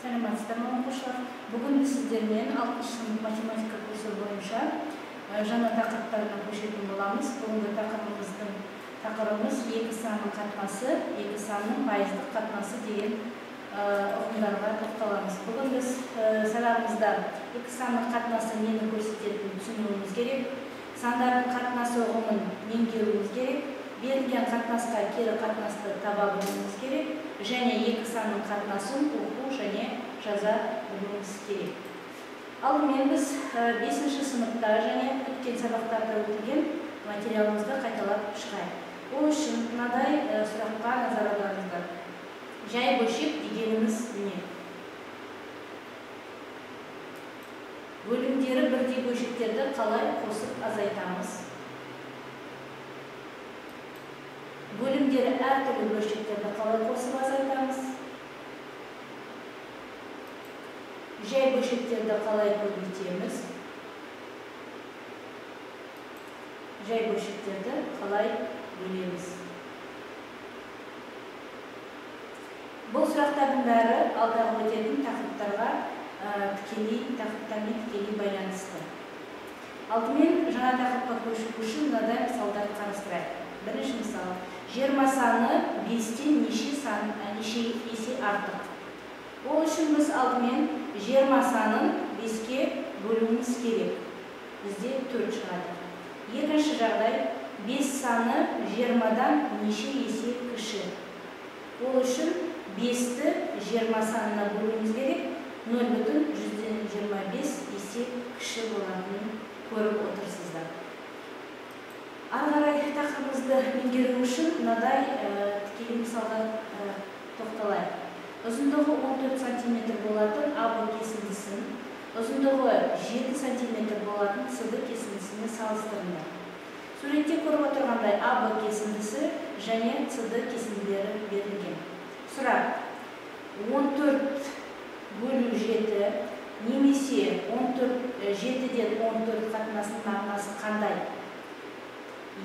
Саламатсыздарбы окуучулар. Бүгүн биз сиздермен 6 сынып математика курсу боюнча жаңы такырыптарына көчөтүн болабыз. Бүгүнкү такырыбыбыз 2 санын катмасы, 2 санын пайыздык катмасы деген угумдарга токтолобуз. Бүгүн биз сабагыбызда 2 санын катмасы эмнени көрсөтөтүнүн түшүнүүбүз керек. Сандардын катмасы угумун меңгерүүбүз керек. Берилген катнаска кири катнасты таба билүүбүз керек. Және 2 санын катнасын окуу және жаза билүүбүз керек. Алдымен біз 5-ші сыныпта және өткен сабақтарда өтілген материалымызды қайталап шығайық. Ол үшін мынадай сұраққа назар аударыңыздар. Жай бөлшек дегеніміз не? Бөлімдері бірдей бөлшектерді қалай қосып азайтамыз? Бөлімдері әртүрлі бөлшектерді қалай қосып азайтамыз? Жай бөлшектерді қалай көбейтеміз? Жай бөлшектерді қалай бөлеміз? Бұл сұрақтардың бәрі алдағы өтетін тақырыптармен тікелей байланысты. Алдымен жаңа тақырыпқа көшу үшін мынадай мысалдар қарастырайық. Бірінші мысал. 20 саны 5-тен неше есе артық. Ол үшін біз алдымен 20 санын 5-ке бөлуіміз керек. Бізде 4 шығады. Екінші жағдай, 5 саны 20-дан неше есе кіші. Ол үшін 5-ті 20 санына бөлуіміз керек. 0,125 есе кіші болатынын көріп отырсыздар. Ары қарай тақырыбымызды меңгеру үшін мынадай тікелей мысалға тоқталайық. Ұзындығы 14 см болатын АБ кесіндісін, ұзындығы 7 см болатын СД кесіндісіне салыстырыңдар. Суретте көріп отырғандай АБ кесіндісі және СД кесінділері берілген. Сұрақ: 14 бөлу 7 немесе 7-ден 14 қатынасының мағынасы қандай?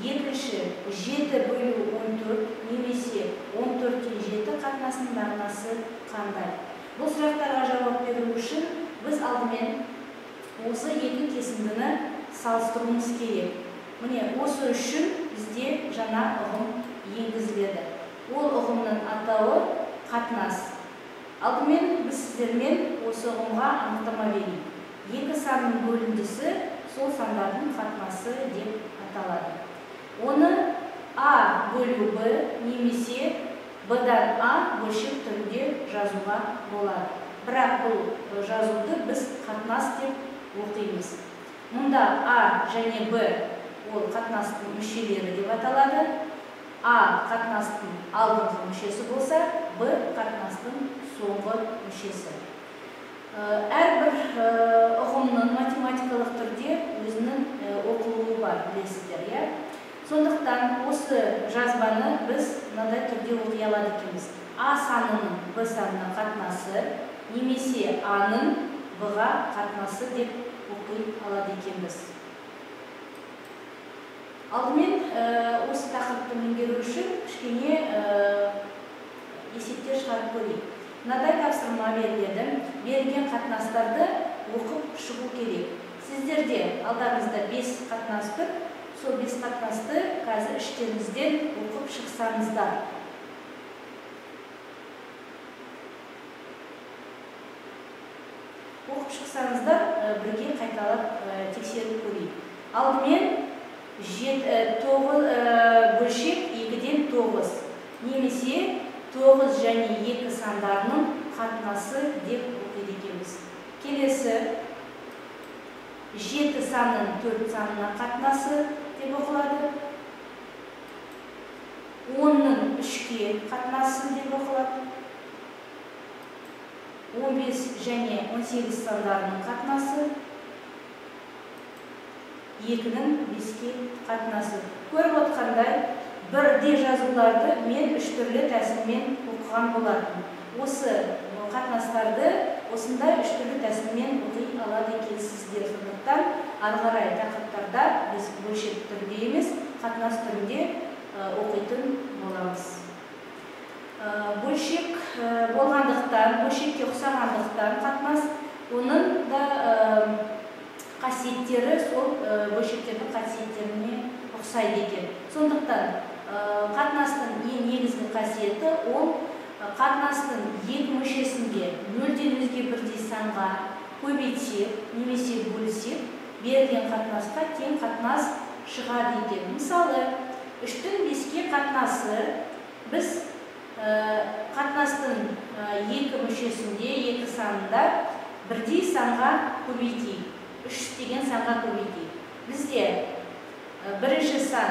Екінші, 7 бөлу 14 немесе 14-тен 7 қатынасының мағынасы қандай? Бұл сұрақтарға жауап беру үшін біз алдымен осы екі кесіндіні салыстыруымыз керек. Міне, осы үшін бізде жаңа ұғым енгізіледі. Ол ұғымның атауы қатынас. Алдымен біз сіздермен осы ұғымға анықтама берейік. 2 санның бөліндісі сол сандардың қатынасы деп аталады. Оны А бөлу Б немесе Б-дан А бөлшек түрінде жазуға болады. Бірақ бұл жазуды біз қатынас деп оқимыз. Мұнда А және Б ол қатынастың мүшелері деп аталады. А қатынастың алдыңғы мүшесі болса, Б қатынастың соңғы мүшесі. Әрбір ұғымның математикалық түрде өзінің оқылуы бар, білесіздер. Сондықтан осы жазбаны біз мынадай түрде оқи алады екенбіз. А санының Б санына қатынасы немесе А-ның Б-ға қатынасы деп оқи алады екенбіз. Алдымен осы тақырыпты меңгеру үшін кішкене есептер шығарып көрейік. Мынадай тапсырма беріледі. Берілген қатынастарды оқып шығу керек. Сіздерде алдарыңызда 5 қатынас тұр. Сол 5 қатынасты қазір іштеріңізден оқып шықсаңыздар. Оқып шықсаңыздар, бірге қайталап тексеріп көрейік. Алдымен 9 бөлшек 2-ден 9 немесе 9 және 2 сандарының қатынасы деп оқиды екенбіз. Келесі 7 санның 4 санына қатынасы деп оқылады. 10-ның 3-ке қатынасы деп оқылады. 15 және 18 сандарының қатынасы. 2-ның 5-ке қатынасы. Көріп отқандай, бірде жазуларды мен 3 түрлі тәсілмен оқыған болатын. Осы қатынастарды осындай 3 түрлі тәсілмен оқи алады екенсіздер. Сондықтан ары қарай тақырыптарда біз бөлшек түрінде емес, қатынас түрінде оқитын боламыз. бөлшек болғандықтан, бөлшекке ұқсағандықтан қатынас, оның да қасиеттері сол бөлшектердің қасиеттеріне ұқсайды екен. Сондықтан қатынастың ең негізгі қасиеті ол қатынастың екі мүшесінде нөлден өзге бірдей санға көбейтсек немесе бөлсек, берілген қатынасқа тең қатынас шығады екен. Мысалы, 3-тен 5-ке қатынасы біз қатынастың екі мүшесінде, екі санында бірдей санға көбейтейік. 3 деген санға көбейтейік. Бізде бірінші сан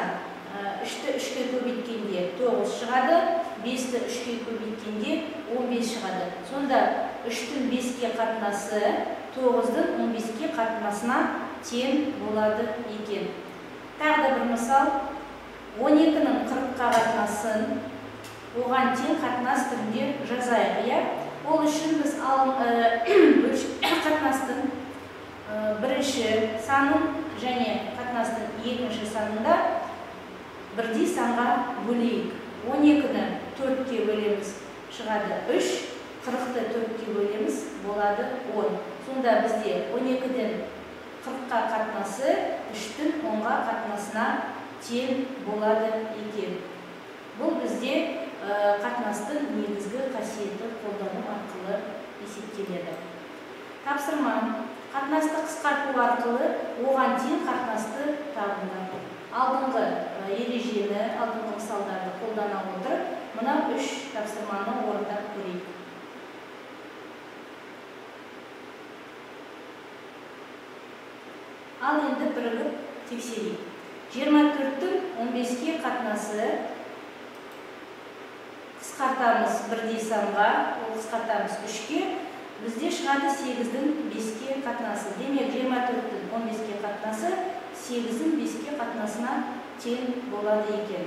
3-ті 3-ке көбейткенде 9 шығады, 5-ті 3-ке көбейткенде 15 шығады. Сонда 3-тен 5-ке қатынасы 9-дың 15-ке қатынасына тең болады екен. Тағы да бір мысал, 12-нің 40-қа қатынасын оған тең қатынас түрінде жазайық. Ол үшін біз қатынастың бірінші санын және қатынастың екінші санында бірдей санға бөлейік. 12-ні 4-ке бөлеміз, шығады 3, 40-ты 4-ке бөлеміз, болады 10. Сонда бізде 12-ден 40-қа қатынасы 3-тен 10-ға қатынасына тең болады екен. Бұл бізде қатынастың негізгі қасиеті қолдану арқылы есептеледі. Тапсырма: қатынасты қысқарту арқылы оған тең қатынасты табыңдар. Алдыңғы ережені, алдыңғы мысалдарды қолдана отырып, мына 3 тапсырманы орындап көрейік. Ал енді бірігіп тексерейік. 24-тің 15-ке қатынасы қысқартамыз бірдей санға, ол қысқартамыз 3-ке, бізде шығады 8-дің 5-ке қатынасы. Демек, 24-тің 15-ке қатынасы 8-дің 5-ке қатынасына тең болады екен.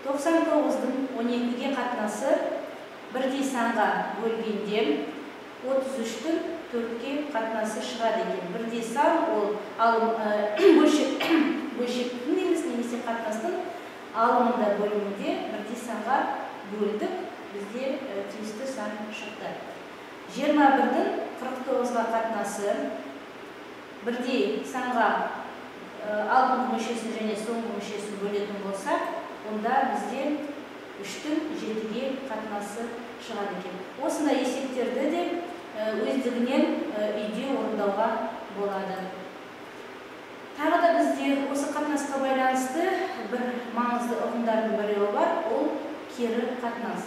99-дың 12-ге қатынасы бірдей санға бөлгенде 33-тің 4-ке қатынасы шығады екен. Бірдей сан ол бөлшектің немесе қатынастың алымында бөлімінде бірдей санға бөлдік, бізде тиісті сан шықты. 21-дің 49-ға қатынасы бірдей санға алдыңғы мүшесін және соңғы мүшесін бөлетін болса, онда бізде 3-тің 7-ге қатынасы шығады екен. Осындай есептерді де өздігінен үйде орындауға болады. Тағы да бізде осы қатынасқа байланысты бір маңызды ұғымдардың біреуі бар, ол кері қатынас.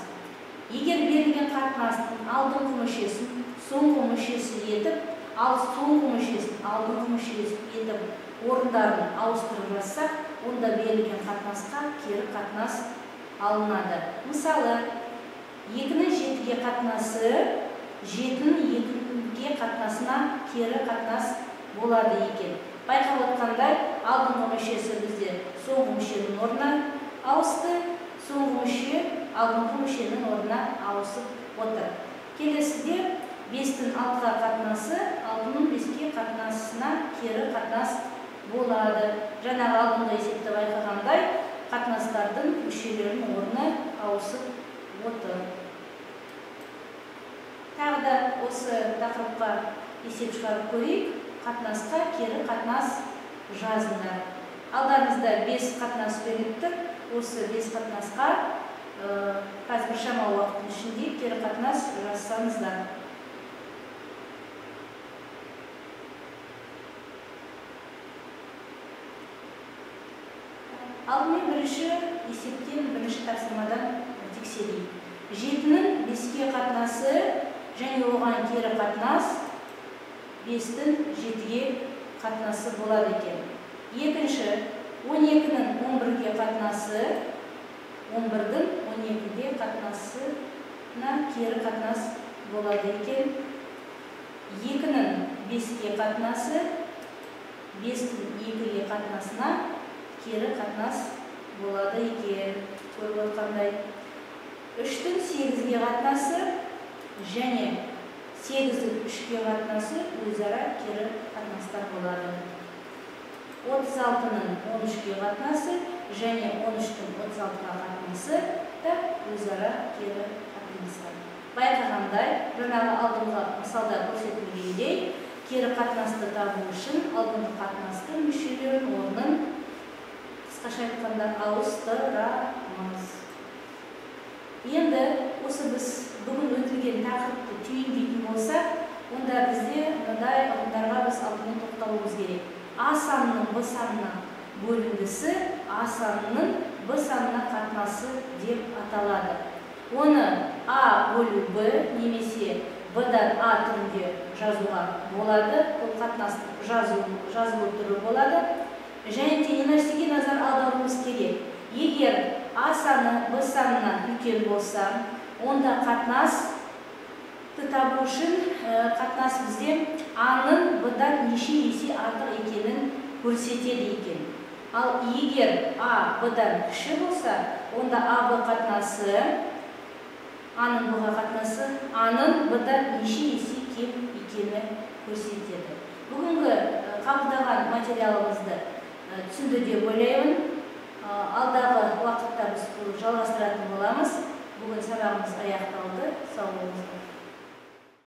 Егер берілген қатынастың алдыңғы мүшесін соңғы мүшесі етіп, ал соңғы мүшесін алдыңғы мүшесі етіп орындарын ауыстырып жазсақ, онда берілген қатынасқа кері қатынас алынады. Мысалы, 2-нің 7-ге қатынасы 7-нің 2-ге қатынасына кері қатынас болады екен. Байқап отқандай, алдыңғы мүшесі бізде соңғы мүшенің орнына ауысты, соңғы мүше алдыңғы мүшенің орнына ауысып отыр. Келесіде 5-тің 6-ға қатынасы 6-ның 5-ке қатынасына кері қатынас болады. Жаңағы алдыңғы есепті байқағандай, қатынастардың мүшелерінің орны ауысып отыр. Тағы да осы тақырыпқа есеп шығарып көрейік. Қатынасқа кері қатынас жазыңдар. Алдарыңызда 5 қатынас беріліп тұр. Осы 5 қатынасқа қазір біршама уақыттың ішінде кері қатынас жазсаңыздар. Алдымен бірінші есептен, бірінші тапсырмадан тексерейік. 7-нің 5-ке қатынасы және оған кері қатынас 5-тің 7-ге қатынасы болады екен. Екінші, 12-нің 11-ге қатынасы 11-дің 12-ге қатынасына кері қатынас болады екен. 2-нің 5-ге қатынасы 5-тің 2-ге қатынасына кері қатынас болады екен. Көріп отқандай. 3-тің 8-ге қатынасы және 8-дің 3-ге қатынасы өзара кері қатынастар болады. 36-ның 13-ге қатынасы және 13-тің 36-ға қатынасы да өзара кері қатынасады. Байқағандай, жаңағы алдыңғы мысалда көрсетілгендей, кері қатынасты табу үшін алдыңғы қатынастың мүшелерін орнын қысқаша айтқанда ауыстырамыз. Енді осы біз бүгін өтілген тақырыпты түйіндейтін болсақ, онда бізде мынадай ұғымдарға біз алдымен тоқталуымыз керек. А санының Б санына бөлінгісі А санының Б санына қатынасы деп аталады. Оны А бөлу Б немесе Б-дан А түрінде жазуға болады. Бұл қатынасты жазылу түрі болады. Және де не нәрсеге назар аударуымыз керек. Егер А саны Б санынан үлкен болса, онда қатынасты табу үшін қатынас бізде А-ның Б-дан неше есе артық екенін көрсетеді екен. Ал егер А Б-дан кіші болса, онда А-Б қатынасы, А-ның Б-ға қатынасы А-ның Б-дан неше есе кем екені көрсетеді. Бүгінгі қабылдаған материалымызды түсінді деп ойлаймын. Алдағы уақытта біз жалғастыратын боламыз. Бүгін сабағымыз аяқталды. Сау болыңыздар.